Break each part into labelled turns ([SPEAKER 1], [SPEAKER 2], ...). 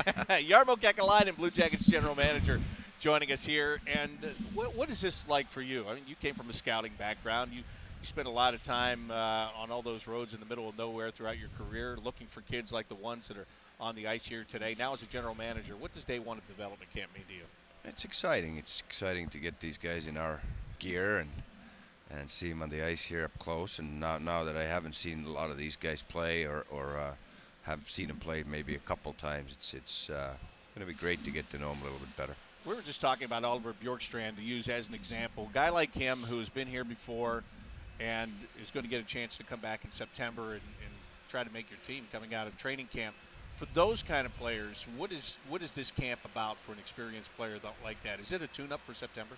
[SPEAKER 1] Jarmo Kekalainen, Blue Jackets general manager, joining us here. And what is this like for you? I mean, you came from a scouting background. You spent a lot of time on all those roads in the middle of nowhere throughout your career, looking for kids like the ones that are on the ice here today. Now, as a general manager, what does day one of development camp mean to you?
[SPEAKER 2] It's exciting. It's exciting to get these guys in our gear and see them on the ice here up close. And now that I haven't seen a lot of these guys play or have seen them play maybe a couple times, it's going to be great to get to know them a little bit better.
[SPEAKER 1] We were just talking about Oliver Bjorkstrand to use as an example. A guy like him who's been here before and is going to get a chance to come back in September and try to make your team coming out of training camp. For those kind of players, what is this camp about for an experienced player like that? Is it a tune-up for September?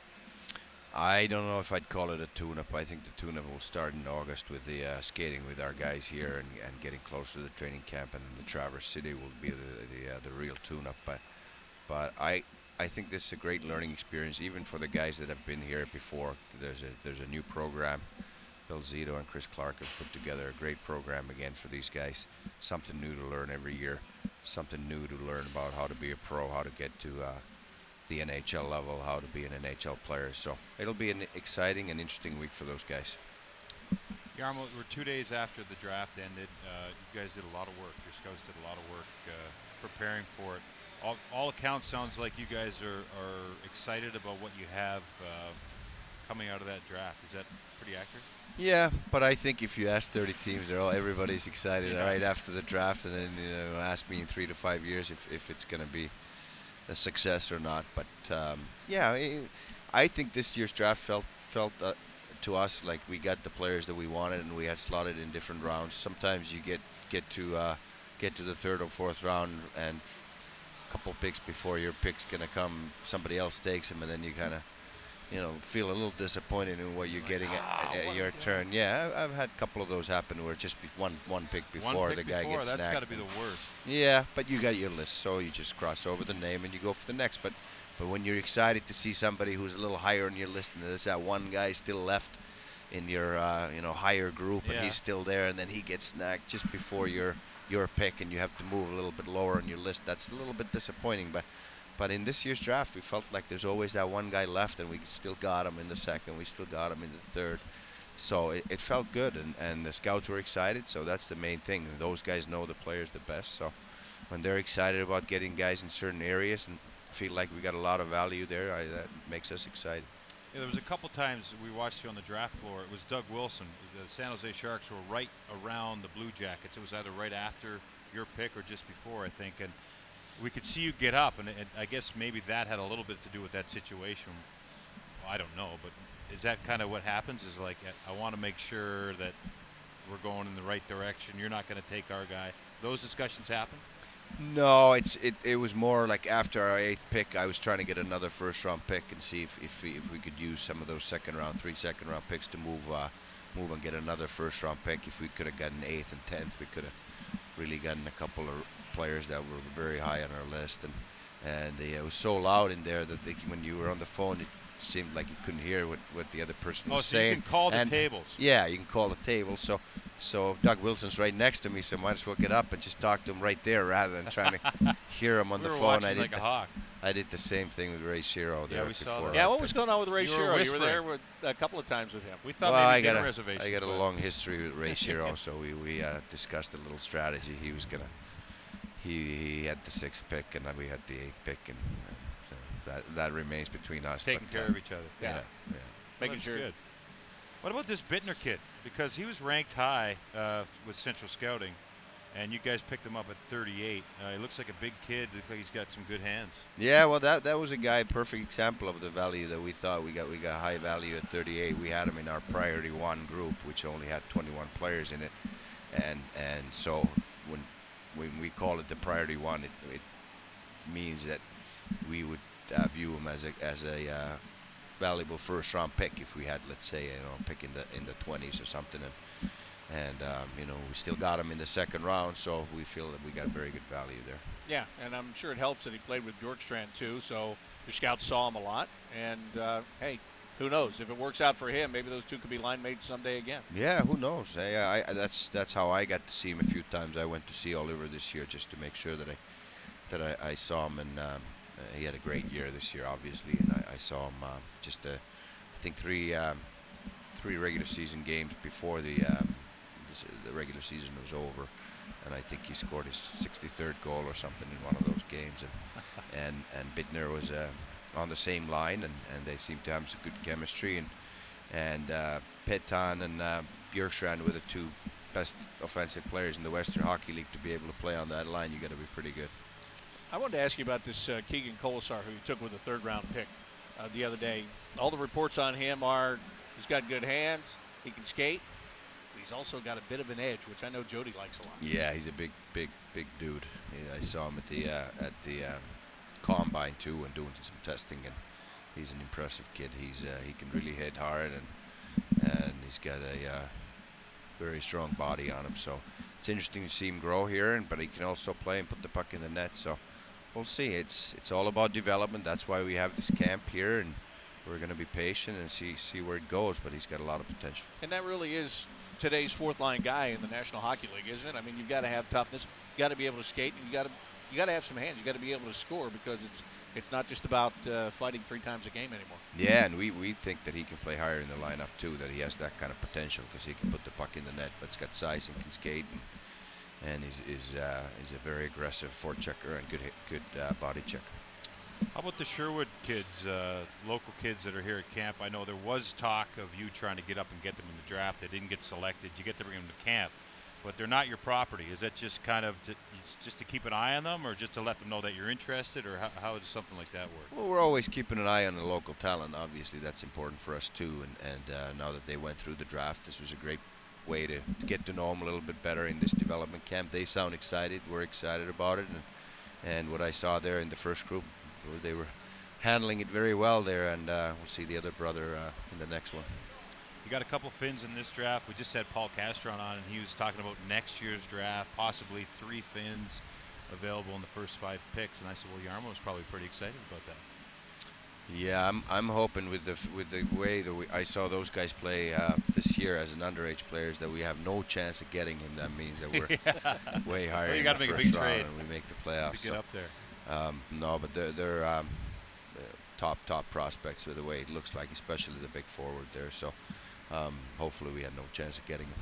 [SPEAKER 2] I don't know if I'd call it a tune-up. I think the tune-up will start in August with the skating with our guys here and getting closer to the training camp, and the Traverse City will be the real tune-up. But I think this is a great learning experience, even for the guys that have been here before. There's a new program. Bill Zito and Chris Clark have put together a great program again for these guys. Something new to learn every year. Something new to learn about how to be a pro, how to get to the NHL level, how to be an NHL player. So it'll be an exciting and interesting week for those guys.
[SPEAKER 3] Jarmo, we're 2 days after the draft ended. You guys did a lot of work. Your scouts did a lot of work preparing for it. All accounts sounds like you guys are excited about what you have coming out of that draft. Is that pretty accurate?
[SPEAKER 2] Yeah, but I think if you ask 30 teams, everybody's excited right after the draft, and then ask me in 3 to 5 years if it's going to be a success or not. But yeah, I think this year's draft felt to us like we got the players that we wanted, and we had slotted in different rounds. Sometimes you get to the third or fourth round, and a couple picks before your pick's going to come, somebody else takes them, and then you kind of feel a little disappointed in what you're getting at your turn. Yeah, I've had a couple of those happen where just one pick before the guy gets snagged.
[SPEAKER 3] That's got to be the worst.
[SPEAKER 2] Yeah, but you got your list, so you just cross over the name and you go for the next. But when you're excited to see somebody who's a little higher on your list, and there's that one guy still left in your higher group, and he's still there, and then he gets snagged just before your pick, and you have to move a little bit lower on your list. That's a little bit disappointing, But in this year's draft, we felt like there's always that one guy left, and we still got him in the second. We still got him in the third. So it felt good, and the scouts were excited, so that's the main thing. Those guys know the players the best, so when they're excited about getting guys in certain areas and feel like we got a lot of value there, that makes us excited.
[SPEAKER 3] Yeah, there was a couple times we watched you on the draft floor. It was Doug Wilson. The San Jose Sharks were right around the Blue Jackets. It was either right after your pick or just before, I think, and we could see you get up, and I guess maybe that had a little bit to do with that situation. Well, I don't know, but is that kind of what happens? Is like, I want to make sure that we're going in the right direction. You're not going to take our guy. Those discussions happen?
[SPEAKER 2] No, it was more like after our 8th pick, I was trying to get another first-round pick and see if we could use some of those three second-round picks to move and get another first-round pick. If we could have gotten 8th and 10th, we could have really gotten a couple of players that were very high on our list, and it was so loud in there that when you were on the phone, it seemed like you couldn't hear what the other person was saying.
[SPEAKER 3] Oh, so you can call the tables.
[SPEAKER 2] Yeah, you can call the table. So Doug Wilson's right next to me, so might as well get up and just talk to him right there rather than trying to hear him on the phone.
[SPEAKER 3] I did like a hawk.
[SPEAKER 2] I did the same thing with Ray Shero there before.
[SPEAKER 1] Yeah, what was going on with Ray Shero? You were there a couple of times with him.
[SPEAKER 3] We thought maybe he had a reservation.
[SPEAKER 2] I got a long history with Ray Shero, so we discussed a little strategy. He was gonna. He had the 6th pick, and then we had the 8th pick, and so that remains between us.
[SPEAKER 3] Taking care of each other.
[SPEAKER 2] Yeah.
[SPEAKER 1] Making sure.
[SPEAKER 3] Good. What about this Bittner kid? Because he was ranked high with Central Scouting, and you guys picked him up at 38. He looks like a big kid. Looks like he's got some good hands.
[SPEAKER 2] Yeah, well, that was a guy, perfect example of the value that we thought we got. We got high value at 38. We had him in our Priority 1 group, which only had 21 players in it, and so when we call it the Priority 1, it means that we would view him as a valuable first-round pick if we had, let's say, a pick in the 20s or something, and we still got him in the 2nd round, so we feel that we got very good value there.
[SPEAKER 1] Yeah, and I'm sure it helps that he played with Bjorkstrand too, so the scouts saw him a lot, and hey, who knows? If it works out for him, maybe those two could be line mates someday again.
[SPEAKER 2] Yeah, who knows? That's how I got to see him a few times. I went to see Oliver this year just to make sure that that I saw him, and he had a great year this year, obviously, and I saw him just I think three regular season games before the regular season was over, and I think he scored his 63rd goal or something in one of those games, and Bittner was on the same line, and they seemed to have some good chemistry, and Petan and Bjorkstrand were the two best offensive players in the Western Hockey League. To be able to play on that line, you got to be pretty good.
[SPEAKER 1] I wanted to ask you about this Keegan Colasar, who you took with a third-round pick the other day. All the reports on him are he's got good hands, he can skate, but he's also got a bit of an edge, which I know Jody likes a lot.
[SPEAKER 2] Yeah, he's a big dude. I saw him at the combine too, and doing some testing, and he's an impressive kid. He can really hit hard, and he's got a very strong body on him. So it's interesting to see him grow here, but he can also play and put the puck in the net. So we'll see. It's all about development. That's why we have this camp here, and we're going to be patient and see where it goes. But he's got a lot of potential. And
[SPEAKER 1] that really is today's fourth-line guy in the National Hockey League, isn't it? I mean, you've got to have toughness, you got to be able to skate, and you got to have some hands. You got to be able to score, because it's not just about fighting 3 times a game anymore.
[SPEAKER 2] Yeah, and we think that he can play higher in the lineup too. That he has that kind of potential, because he can put the puck in the net, but he's got size and can skate, and he's a very aggressive forechecker and good body checker.
[SPEAKER 3] How about the Sherwood kids, local kids that are here at camp? I know there was talk of you trying to get up and get them in the draft. They didn't get selected. You get to bring them to camp, but they're not your property. Is that just kind of just to keep an eye on them, or just to let them know that you're interested, or how does something like that work?
[SPEAKER 2] Well, we're always keeping an eye on the local talent. Obviously, that's important for us too. And now that they went through the draft, this was a great way to get to know them a little bit better in this development camp. They sound excited. We're excited about it, and what I saw there in the first group, they were handling it very well there, and we'll see the other brother in the next one.
[SPEAKER 3] You got a couple Finns in this draft. We just had Paul Castron on, and he was talking about next year's draft, possibly 3 Finns available in the first 5 picks. And I said, well, Jarmo was probably pretty excited about that.
[SPEAKER 2] Yeah, I'm hoping with the way that I saw those guys play this year as an underage players, that we have no chance of getting him. That means that we're way higher.
[SPEAKER 3] Well, you
[SPEAKER 2] got
[SPEAKER 3] to
[SPEAKER 2] make
[SPEAKER 3] a big trade,
[SPEAKER 2] and we make the playoffs
[SPEAKER 3] to get up there.
[SPEAKER 2] No, but they're top prospects with the way it looks like, especially the big forward there. So hopefully we had no chance of getting him.